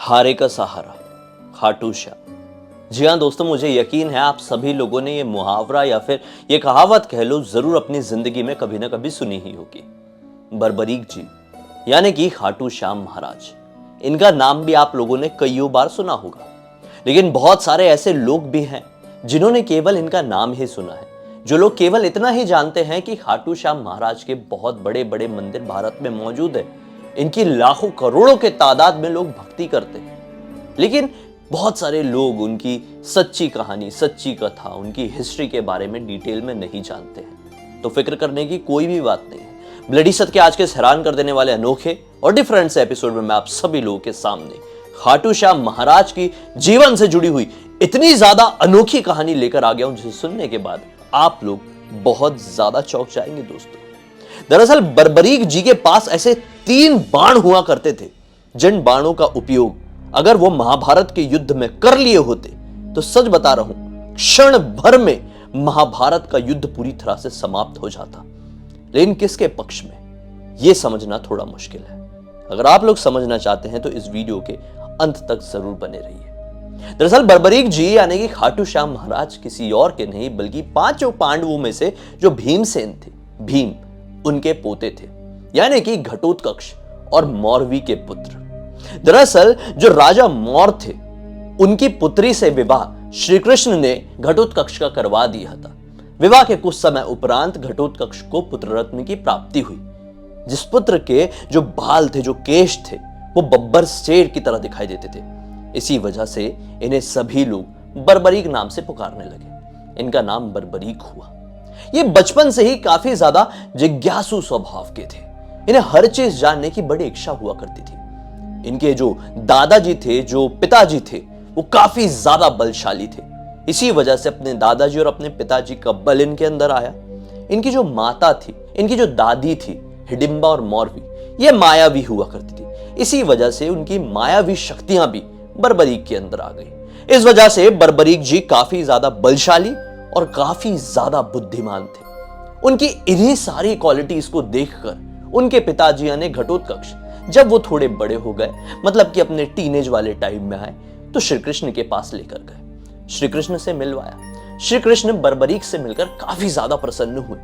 हारे का सहारा, खाटू श्याम। जी हाँ दोस्तों, मुझे यकीन है आप सभी लोगों ने ये मुहावरा या फिर ये कहावत कह लो जरूर अपनी जिंदगी में कभी ना कभी सुनी ही होगी। बर्बरीक जी यानी कि खाटू श्याम महाराज, इनका नाम भी आप लोगों ने कईयों बार सुना होगा। लेकिन बहुत सारे ऐसे लोग भी हैं जिन्होंने केवल इनका नाम ही सुना है। जो लोग केवल इतना ही जानते हैं कि खाटू श्याम महाराज के बहुत बड़े बड़े मंदिर भारत में मौजूद है, इनकी लाखों करोड़ों के तादाद में लोग भक्ति करते हैं। लेकिन बहुत सारे लोग उनकी सच्ची कहानी, सच्ची कथा, उनकी हिस्ट्री के बारे में डिटेल में नहीं जानते हैं। तो फिक्र करने की कोई भी बात नहीं है। ब्लडी सत्य के आज के हैरान कर देने वाले अनोखे और डिफरेंट से एपिसोड में मैं आप सभी लोगों के सामने खाटू श्याम महाराज की जीवन से जुड़ी हुई इतनी ज्यादा अनोखी कहानी लेकर आ गया हूं, जिसे सुनने के बाद आप लोग बहुत ज्यादा चौंक जाएंगे दोस्तों। दरअसल बर्बरीक जी के पास ऐसे 3 बाण हुआ करते थे, जिन बाणों का उपयोग अगर वो महाभारत के युद्ध में कर लिए होते तो सच बता रहा हूं, क्षण भर में महाभारत का युद्ध पूरी तरह से समाप्त हो जाता। लेकिन किसके पक्ष में, यह समझना थोड़ा मुश्किल है। अगर आप लोग समझना चाहते हैं तो इस वीडियो के अंत तक जरूर बने रहिए। दरअसल बर्बरीक जी यानी कि खाटू श्याम महाराज किसी और के नहीं बल्कि 5 पांडवों में से जो भीमसेन थे, भीम उनके पोते थे, यानी कि घटोत्कच और मौरवी के पुत्र। दरअसल जो राजा मौर थे, उनकी पुत्री से विवाह श्री कृष्ण ने घटोत्कच का करवा दिया था। विवाह के कुछ समय उपरांत घटोत्कच को पुत्र रत्न की प्राप्ति हुई, जिस पुत्र के जो बाल थे, जो केश थे, वो बब्बर शेर की तरह दिखाई देते थे। इसी वजह से इन्हें सभी लोग बर्बरीक नाम से पुकारने लगे। इनका नाम बर्बरीक हुआ। ये बचपन से ही काफी ज्यादा जिज्ञासु स्वभाव के थे। इन्हें हर चीज जानने की बड़ी इच्छा हुआ करती थी। इनके जो दादाजी थे, जो पिताजी थे, वो काफी ज्यादा बलशाली थे। इसी वजह से अपने दादाजी और अपने पिताजी का बल इनके अंदर आया। इनकी जो माता थी, इनकी जो दादी थी, हिडिंबा और मौरवी, ये मायावी हुआ करती थी। इसी वजह से उनकी मायावी शक्तियां भी बर्बरीक के अंदर आ गई। इस वजह से बर्बरीक जी काफी ज्यादा बलशाली और काफी ज्यादा बुद्धिमान थे। उनकी इन्हीं सारी क्वालिटीज को देखकर उनके पिताजी यानी घटोत्कच जब वो थोड़े बड़े हो गए, मतलब कि अपने टीनेज वाले टाइम में आए, तो श्री कृष्ण के पास लेकर गए। श्री कृष्ण से मिलवाया। श्री कृष्ण बर्बरीक से मिलकर काफी ज्यादा प्रसन्न हुए।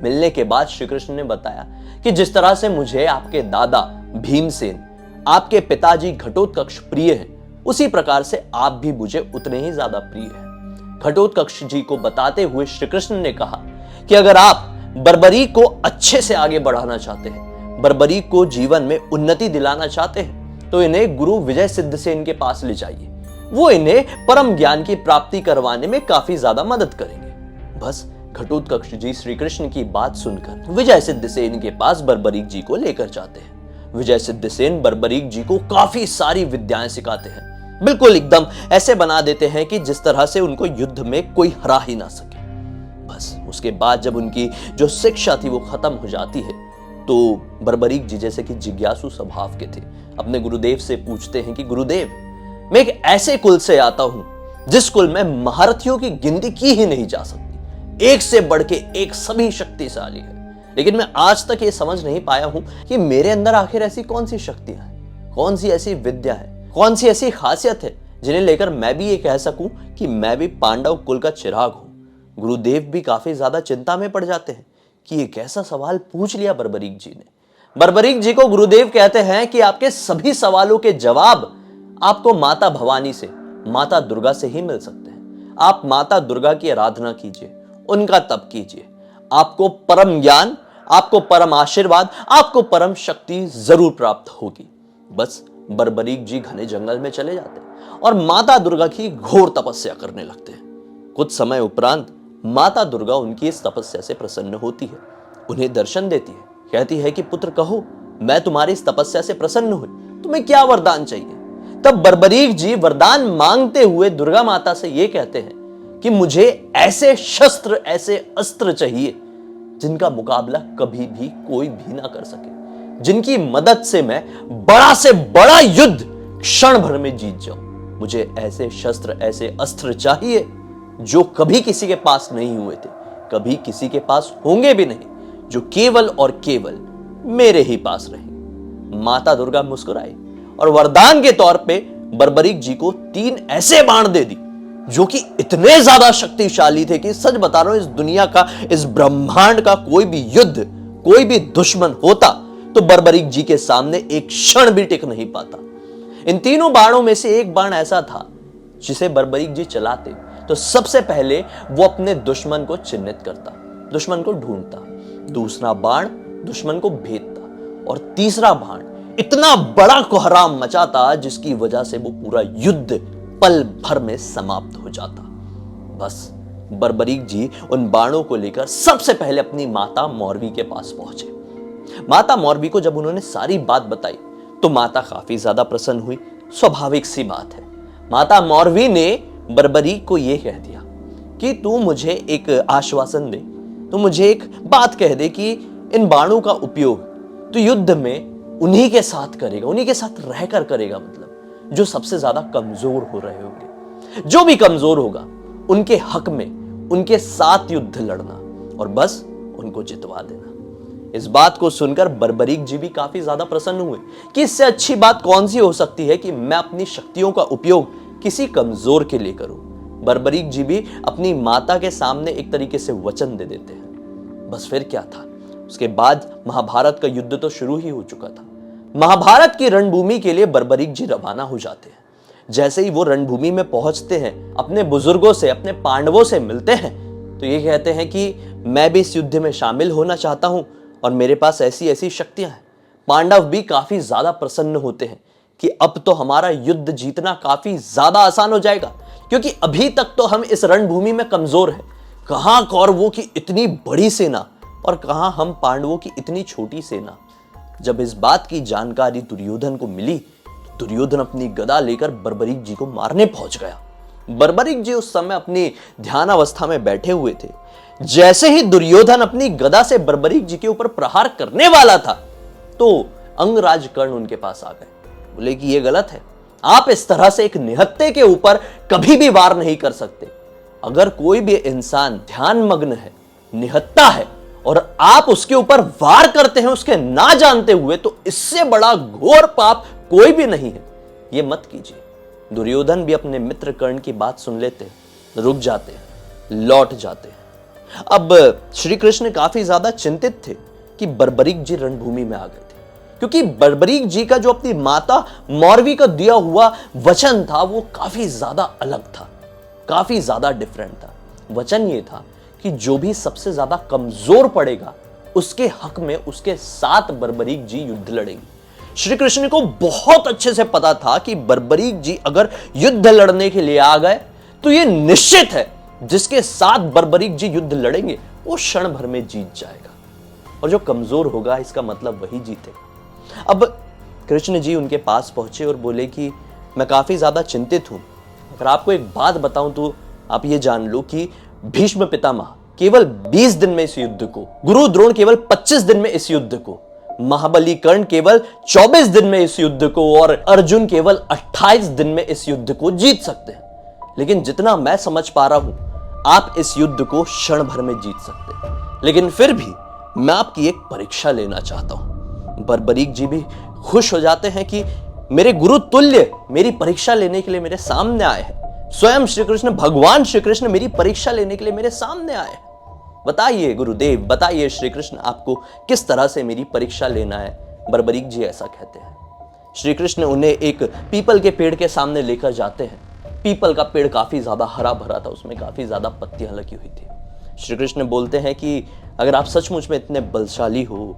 मिलने के बाद श्री कृष्ण ने बताया कि जिस तरह से मुझे आपके दादा भीमसेन, आपके पिताजी घटोत्कच प्रिय है, उसी प्रकार से आप भी मुझे उतने ही ज्यादा प्रिय हैं। घटोत्कच जी को बताते हुए श्री कृष्ण ने कहा कि अगर आप बर्बरीक को अच्छे से आगे बढ़ाना चाहते हैं, बर्बरीक को जीवन में उन्नति दिलाना चाहते हैं, तो इन्हें गुरु विजय सिद्ध से इनके पास ले जाइए। वो इन्हें परम ज्ञान की प्राप्ति करवाने में काफी ज्यादा मदद करेंगे। बस घटोत्कच जी श्री कृष्ण की बात सुनकर विजय सिद्ध से इनके पास बर्बरीक जी को लेकर जाते हैं। विजय सिद्ध सेन बर्बरीक जी को काफी सारी विद्याएं सिखाते हैं। बिल्कुल एकदम ऐसे बना देते हैं कि जिस तरह से उनको युद्ध में कोई हरा ही ना सके। बस उसके बाद जब उनकी जो शिक्षा थी वो खत्म हो जाती है, तो बर्बरीक जी जैसे कि जिज्ञासु स्वभाव के थे, अपने गुरुदेव से पूछते हैं कि गुरुदेव, मैं एक ऐसे कुल से आता हूं जिस कुल में महारथियों की गिनती की ही नहीं जा सकती, एक से बढ़ के एक सभी शक्तिशाली है। लेकिन मैं आज तक ये समझ नहीं पाया हूं कि मेरे अंदर आखिर ऐसी कौन सी शक्तियां हैं, कौन सी ऐसी विद्या है, कौन सी ऐसी खासियत है जिन्हें लेकर मैं भी ये कह सकूं कि मैं भी पांडव कुल का चिराग हूं। गुरुदेव भी काफी ज्यादा चिंता में पड़ जाते हैं कि ये कैसा सवाल पूछ लिया बर्बरीक जी ने। बर्बरीक जी को गुरुदेव कहते हैं कि आपके सभी सवालों के जवाब आपको माता भवानी से, माता दुर्गा से ही मिल सकते हैं। आप माता दुर्गा की आराधना कीजिए, उनका तप कीजिए, आपको परम ज्ञान, आपको परम आशीर्वाद, आपको परम शक्ति जरूर प्राप्त होगी। बस बर्बरीक जी घने जंगल में चले जाते हैं और माता दुर्गा की घोर तपस्या करने लगते हैं। कुछ समय उपरांत माता दुर्गा उनकी इस तपस्या से प्रसन्न होती है, उन्हें दर्शन देती है, कहती है कि पुत्र कहो, मैं तुम्हारी इस तपस्या से प्रसन्न हुई, तुम्हें क्या वरदान चाहिए। तब बर्बरीक जी वरदान मांगते हुए दुर्गा माता से यह कहते हैं कि मुझे ऐसे शस्त्र, ऐसे अस्त्र चाहिए जिनका मुकाबला कभी भी कोई भी ना कर सके, जिनकी मदद से मैं बड़ा से बड़ा युद्ध क्षण भर में जीत जाऊं। मुझे ऐसे शस्त्र, ऐसे अस्त्र चाहिए जो कभी किसी के पास नहीं हुए थे, कभी किसी के पास होंगे भी नहीं, जो केवल और केवल मेरे ही पास रहे। माता दुर्गा मुस्कुराई और वरदान के तौर पे बर्बरीक जी को 3 ऐसे बाण दे दी जो कि इतने ज्यादा शक्तिशाली थे कि सच बता रहा हूं, इस दुनिया का, इस ब्रह्मांड का कोई भी युद्ध, कोई भी दुश्मन होता तो बर्बरीक जी के सामने एक क्षण भी टिक नहीं पाता। इन तीनों बाणों में से एक बाण ऐसा था जिसे बर्बरीक जी चलाते तो सबसे पहले वो अपने दुश्मन को चिन्हित करता, दुश्मन को ढूंढता, दूसरा बाण दुश्मन को भेदता और तीसरा बाण इतना बड़ा कोहराम मचाता जिसकी वजह से वो पूरा युद्ध पल भर में समाप्त हो जाता। बस बर्बरीक जी उन बाणों को लेकर सबसे पहले अपनी माता मौरवी के पास पहुंचे। माता मौरवी को जब उन्होंने सारी बात बताई तो माता काफी ज्यादा प्रसन्न हुई। स्वाभाविक सी बात है, माता मौरवी ने बर्बरीक को यह कह दिया कि तू मुझे एक आश्वासन दे, तू मुझे एक बात कह दे कि इन बाणों का उपयोग तो युद्ध में उन्हीं के साथ करेगा, उन्हीं के साथ रहकर करेगा, मतलब जो सबसे ज्यादा कमजोर हो रहे होंगे, जो भी कमजोर होगा उनके हक में उनके साथ युद्ध लड़ना और बस उनको जितवा देना। इस बात को सुनकर बर्बरीक जी भी काफी ज्यादा प्रसन्न हुए कि इससे अच्छी बात कौन सी हो सकती है कि मैं अपनी शक्तियों का उपयोग किसी कमजोर के लिए करूं। बर्बरीक जी भी अपनी माता के सामने एक तरीके से वचन दे देते हैं। बस फिर क्या था, उसके बाद महाभारत का युद्ध तो शुरू ही हो चुका था। महाभारत की रणभूमि के लिए बर्बरीक जी रवाना हो जाते हैं। जैसे ही वो रणभूमि में पहुंचते हैं, अपने बुजुर्गों से, अपने पांडवों से मिलते हैं तो ये कहते हैं कि मैं भी इस युद्ध में शामिल होना चाहता हूं और मेरे पास ऐसी ऐसी शक्तियां हैं। पांडव भी काफी ज्यादा प्रसन्न होते हैं कि अब तो हमारा युद्ध जीतना काफी ज्यादा आसान हो जाएगा, क्योंकि अभी तक तो हम इस रणभूमि में कमजोर हैं। कहां कौरवों की इतनी बड़ी सेना और कहां हम पांडवों की इतनी छोटी सेना। जब इस बात की जानकारी दुर्योधन को मिली तो दुर्योधन अपनी गदा लेकर बर्बरीक जी को मारने पहुंच गया। बर्बरीक जी उस समय अपनी ध्यानावस्था में बैठे हुए थे। जैसे ही दुर्योधन अपनी गदा से बर्बरीक जी के ऊपर प्रहार करने वाला था तो अंगराज कर्ण उनके पास आ गए। बोले कि यह गलत है, आप इस तरह से एक निहत्थे के ऊपर कभी भी वार नहीं कर सकते। अगर कोई भी इंसान ध्यान मग्न है, निहत्था है और आप उसके ऊपर वार करते हैं उसके ना जानते हुए, तो इससे बड़ा घोर पाप कोई भी नहीं है, ये मत कीजिए। दुर्योधन भी अपने मित्र कर्ण की बात सुन लेते, रुक जाते, लौट जाते। अब श्री कृष्ण काफी ज्यादा चिंतित थे कि बर्बरीक जी रणभूमि में आ गए थे, क्योंकि बर्बरीक जी का जो अपनी माता मौरवी का दिया हुआ वचन था वो काफी ज्यादा अलग था, काफी ज्यादा डिफरेंट था। वचन ये था कि जो भी सबसे ज्यादा कमजोर पड़ेगा उसके हक में उसके साथ बर्बरीक जी युद्ध लड़ेंगे। श्री कृष्ण को बहुत अच्छे से पता था कि बर्बरीक जी अगर युद्ध लड़ने के लिए आ गए तो यह निश्चित है जिसके साथ बर्बरीक जी युद्ध लड़ेंगे वो क्षण भर में जीत जाएगा, और जो कमजोर होगा इसका मतलब वही जीतेगा। अब कृष्ण जी उनके पास पहुंचे और बोले कि मैं काफी ज्यादा चिंतित हूं। अगर आपको एक बात बताऊं तो आप ये जान लो कि भीष्म पितामह केवल 20 दिन में इस युद्ध को, गुरु द्रोण केवल 25 दिन में इस युद्ध को, महाबली कर्ण केवल 24 दिन में इस युद्ध को और अर्जुन केवल 28 दिन में इस युद्ध को जीत सकते हैं। लेकिन जितना मैं समझ पा रहा हूं आप इस युद्ध को क्षण भर में जीत सकते हैं। लेकिन फिर भी मैं आपकी एक परीक्षा लेना चाहता हूं। बर्बरीक जी भी खुश हो जाते हैं कि मेरे गुरु तुल्य मेरी परीक्षा लेने के लिए मेरे सामने आए हैं। स्वयं श्री कृष्ण, भगवान श्री कृष्ण मेरी परीक्षा लेने के लिए मेरे सामने आए हैं। बताइए गुरुदेव, बताइए श्री कृष्ण, आपको किस तरह से मेरी परीक्षा लेना है। बर्बरीक जी ऐसा कहते हैं। श्री कृष्ण उन्हें एक पीपल के पेड़ के सामने लेकर जाते हैं। पीपल का पेड़ काफी ज्यादा हरा भरा था, उसमें काफी ज्यादा पत्तियां लगी हुई थी। श्री कृष्ण बोलते हैं कि अगर आप सचमुच में इतने बलशाली हो,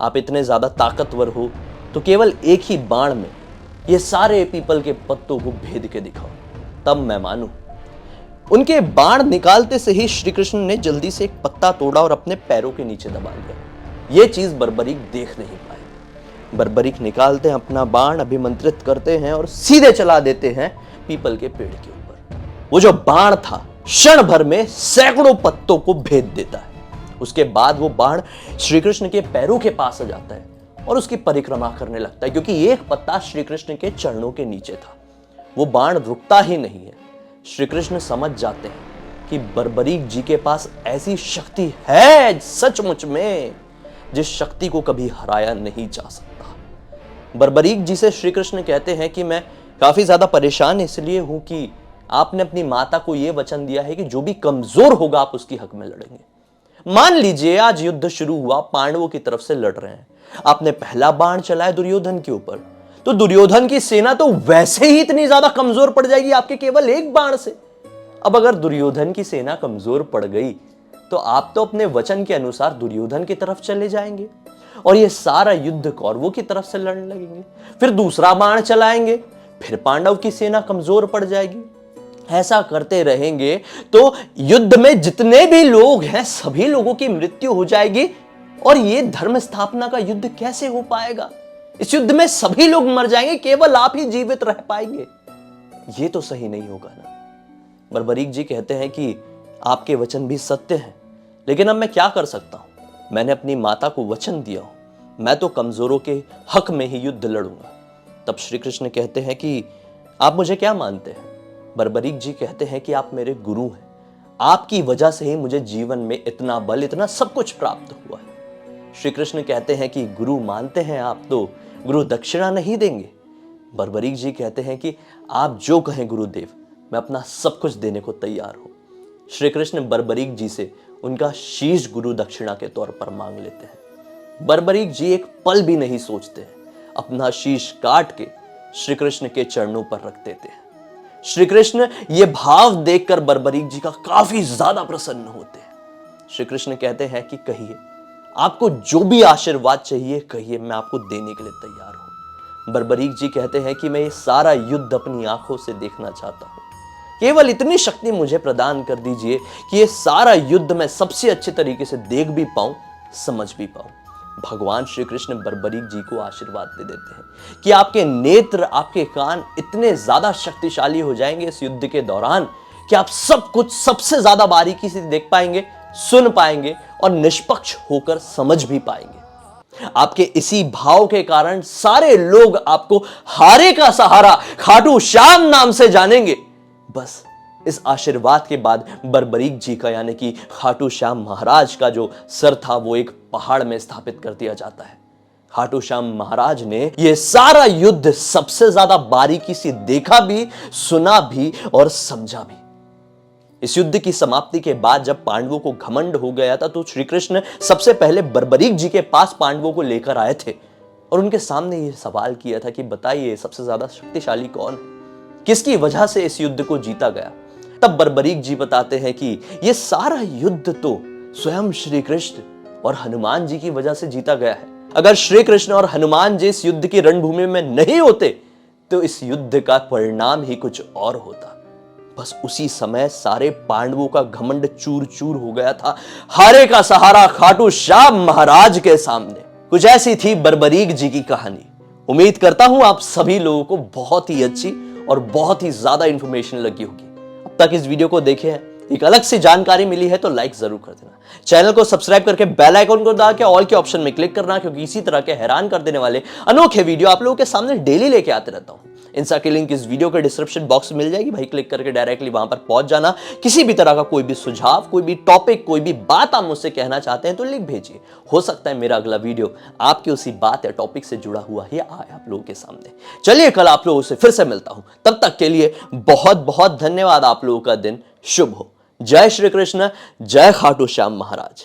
आप इतने ज्यादा ताकतवर हो, तो केवल एक ही बाण में ये सारे पीपल के पत्तों को भेद के दिखाओ, तब मैं मानूं। उनके बाण निकालते से ही श्री कृष्ण ने जल्दी से एक पत्ता तोड़ा और अपने पैरों के नीचे दबा लिया। यह चीज बर्बरीक देख नहीं पाए। बर्बरीक निकालते हैं अपना बाण, अभिमंत्रित करते हैं और सीधे चला देते हैं पीपल के पेड़ के ऊपर। वो जो बाण था क्षण भर में सैकड़ों पत्तों को भेद देता है। उसके बाद वो बाण श्री कृष्ण के पैरों के पास आ जाता है और उसकी परिक्रमा करने लगता है, क्योंकि एक पत्ता श्री कृष्ण के चरणों के नीचे था। वो बाण रुकता ही नहीं है। श्री कृष्ण समझ जाते हैं कि बर्बरीक जी के पास ऐसी शक्ति है सचमुच में जिस शक्ति को कभी हराया नहीं जा सकता। बर्बरीक जी से श्री कृष्ण कहते हैं कि मैं काफी ज्यादा परेशान इसलिए हूं कि आपने अपनी माता को यह वचन दिया है कि जो भी कमजोर होगा आप उसकी हक में लड़ेंगे। मान लीजिए आज युद्ध शुरू हुआ, पांडवों की तरफ से लड़ रहे हैं, आपने पहला बाण चलाया दुर्योधन के ऊपर, तो दुर्योधन की सेना तो वैसे ही इतनी ज्यादा कमजोर पड़ जाएगी आपके केवल एक बाण से। अब अगर दुर्योधन की सेना कमजोर पड़ गई तो आप तो अपने वचन के अनुसार दुर्योधन की तरफ चले जाएंगे और यह सारा युद्ध कौरवों की तरफ से लड़ने लगेंगे। फिर दूसरा बाण चलाएंगे, फिर पांडव की सेना कमजोर पड़ जाएगी। ऐसा करते रहेंगे तो युद्ध में जितने भी लोग हैं सभी लोगों की मृत्यु हो जाएगी और यह धर्म स्थापना का युद्ध कैसे हो पाएगा? इस युद्ध में सभी लोग मर जाएंगे, केवल आप ही जीवित रह पाएंगे। यह तो सही नहीं होगा ना। बर्बरीक जी कहते हैं कि आपके वचन भी सत्य हैं, लेकिन अब मैं क्या कर सकता हूं? मैंने अपनी माता को वचन दिया हूं, मैं तो कमजोरों के हक में ही युद्ध लड़ूंगा। तब श्री कृष्ण कहते हैं कि आप मुझे क्या मानते हैं? बर्बरीक जी कहते हैं कि आप मेरे गुरु हैं, आपकी वजह से ही मुझे जीवन में इतना बल, इतना सब कुछ प्राप्त हुआ है। श्री कृष्ण कहते हैं कि गुरु मानते हैं आप, तो गुरु दक्षिणा नहीं देंगे? बर्बरीक जी कहते हैं कि आप जो कहें गुरुदेव, मैं अपना सब कुछ देने को तैयार हूं। श्री कृष्ण बर्बरीक जी से उनका शीश गुरु दक्षिणा के तौर पर मांग लेते हैं। बर्बरीक जी एक पल भी नहीं सोचते हैं, अपना शीश काट के श्री कृष्ण के चरणों पर रख देते हैं। श्री कृष्ण ये भाव देखकर बर्बरीक जी का काफी ज्यादा प्रसन्न होते हैं। श्री कृष्ण कहते हैं कि कहिए, आपको जो भी आशीर्वाद चाहिए कहिए, मैं आपको देने के लिए तैयार हूं। बर्बरीक जी कहते हैं कि मैं ये सारा युद्ध अपनी आंखों से देखना चाहता हूं, केवल इतनी शक्ति मुझे प्रदान कर दीजिए कि ये सारा युद्ध मैं सबसे अच्छे तरीके से देख भी पाऊं, समझ भी पाऊं। भगवान श्री कृष्ण बर्बरीक जी को आशीर्वाद दे देते हैं कि आपके नेत्र, आपके कान इतने ज्यादा शक्तिशाली हो जाएंगे इस युद्ध के दौरान कि आप सब कुछ सबसे ज्यादा बारीकी से देख पाएंगे, सुन पाएंगे और निष्पक्ष होकर समझ भी पाएंगे। आपके इसी भाव के कारण सारे लोग आपको हारे का सहारा खाटू श्याम नाम से जानेंगे। बस इस आशीर्वाद के बाद बर्बरीक जी का, यानी कि खाटू श्याम महाराज का जो सर था वो एक पहाड़ में स्थापित कर दिया जाता है। खाटू श्याम महाराज ने यह सारा युद्ध सबसे ज्यादा बारीकी से देखा भी, सुना भी और समझा भी। इस युद्ध की समाप्ति के बाद जब पांडवों को घमंड हो गया था तो श्री कृष्ण सबसे पहले बर्बरीक जी के पास पांडवों को लेकर आए थे और उनके सामने यह सवाल किया था कि बताइए सबसे ज्यादा शक्तिशाली कौन है, किसकी वजह से इस युद्ध को जीता गया? तब बर्बरीक जी बताते हैं कि यह सारा युद्ध तो स्वयं श्री कृष्ण और हनुमान जी की वजह से जीता गया है। अगर श्री कृष्ण और हनुमान जी इस युद्ध की रणभूमि में नहीं होते तो इस युद्ध का परिणाम ही कुछ और होता। बस उसी समय सारे पांडवों का घमंड चूर चूर हो गया था, हारे का सहारा खाटू श्याम महाराज के सामने। कुछ ऐसी थी बर्बरीक जी की कहानी। उम्मीद करता हूं आप सभी लोगों को बहुत ही अच्छी और बहुत ही ज्यादा इंफॉर्मेशन लगी होगी। अब तक इस वीडियो को देखे हैं, एक अलग सी जानकारी मिली है तो लाइक जरूर कर देना। चैनल को सब्सक्राइब करके बेल आइकन को दबा के ऑल के ऑप्शन में क्लिक करना, क्योंकि इसी तरह के हैरान कर देने वाले अनोखे वीडियो आप लोगों के सामने डेली लेके आते रहता हूं। इनसा की लिंक इस वीडियो के डिस्क्रिप्शन बॉक्स में मिल जाएगी, भाई क्लिक करके डायरेक्टली वहां पर पहुंच जाना। किसी भी तरह का कोई भी सुझाव, कोई भी टॉपिक, कोई भी बात आप मुझसे कहना चाहते हैं तो लिख भेजिए। हो सकता है मेरा अगला वीडियो आपकी उसी बात या टॉपिक से जुड़ा हुआ ही आए आप लोगों के सामने। चलिए कल आप लोगों से फिर से मिलता हूं, तब तक के लिए बहुत बहुत धन्यवाद। आप लोगों का दिन शुभ हो। जय श्री कृष्ण, जय खाटू श्याम महाराज।